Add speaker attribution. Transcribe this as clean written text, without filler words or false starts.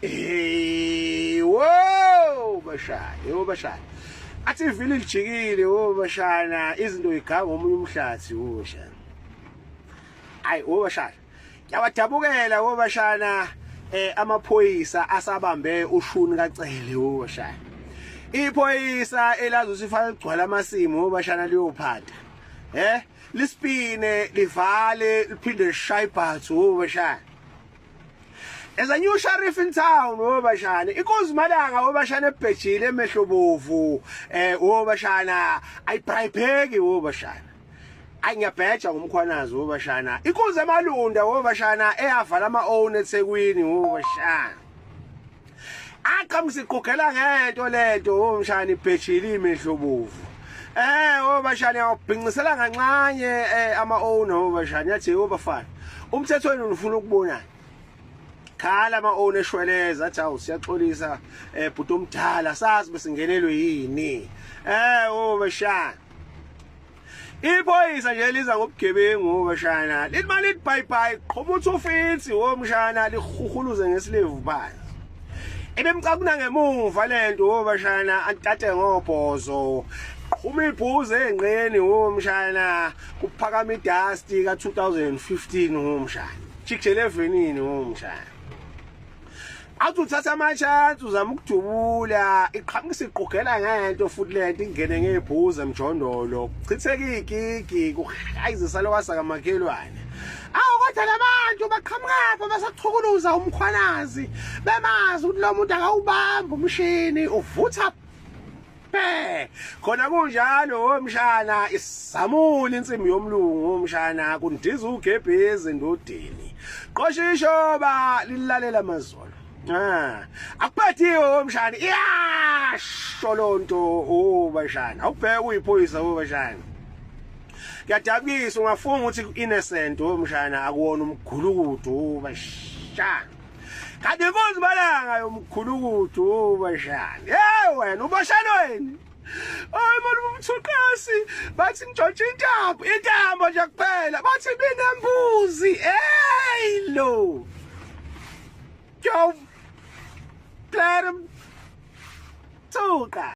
Speaker 1: Wo bashana athi ivili lijikile wo bashana izinto iganga omunye umhlathi wo bashana ayi wo bashana yawadabukela wo bashana amaphoyisa asabambe ushuni kaCele wo bashana iphoyisa elazo sifana ligcwala amasimo wo bashana liyophatha lispine livale liphinde lishaye ibhathu wo bashana. As a new sheriff in town, Bashana. Inkosi Malanga, Bashana Pechile, Meshobovu, Bashana. I prepare you, Bashana. I nya pecha umkhwanazi Bashana. Inkosi Malunda, Bashana, Falama own at Seguini, Bashana. I come to Kokela hand or let Shani Pechili, Meshobovu. Bashana, Pingasalang and Manye, Ama own, Bashana, that's overfun. Umseto Fulukbona. Khala maone shweleza athi awusiyaxolisa bhuti omdala sazi besingenelwe yini bashana iphoyisa nje liza ngobugebengu bashana lithi lithi bye bye qhoma uthi ufitsi mshana lihuhuluze ngesilevu phansi ebemcakuna ngemuva lento bashana antate ngobhozo qhuma ibhuze engqeni mshana kuphakama idasti ka 2015 mshana chikjele evenini mshana athi uthatha amachance uzama ukudubula iqhamukisa iqogela ngento futhi lento ingene ngebhuza emjondolo chitheke igigi kuhayizisa lokwasa kamakhelwane kodwa labantu baqhamukapha basachukuza umkhwanazi bemazi ukuthi lo muntu akawubamba umshini uvutha khona kunjalo mshana isamula insimbi yomlungu mshana kundiza ugebhezi endodeni qoshisho ba lilalela amazolo akuphathiwe mshana sholonto bashana awubheka uyiphoyisa bashana kuyadabukisa ungafunga ukuthi innocent mshana akuwona umgulukudu bashana kanti inkosi Malanga yomgulukudu bashana wena ubashanweni manje umthukasi bathi njotshe intambo nje kuphela bathi binembuzi lo yo Platinum Tuka.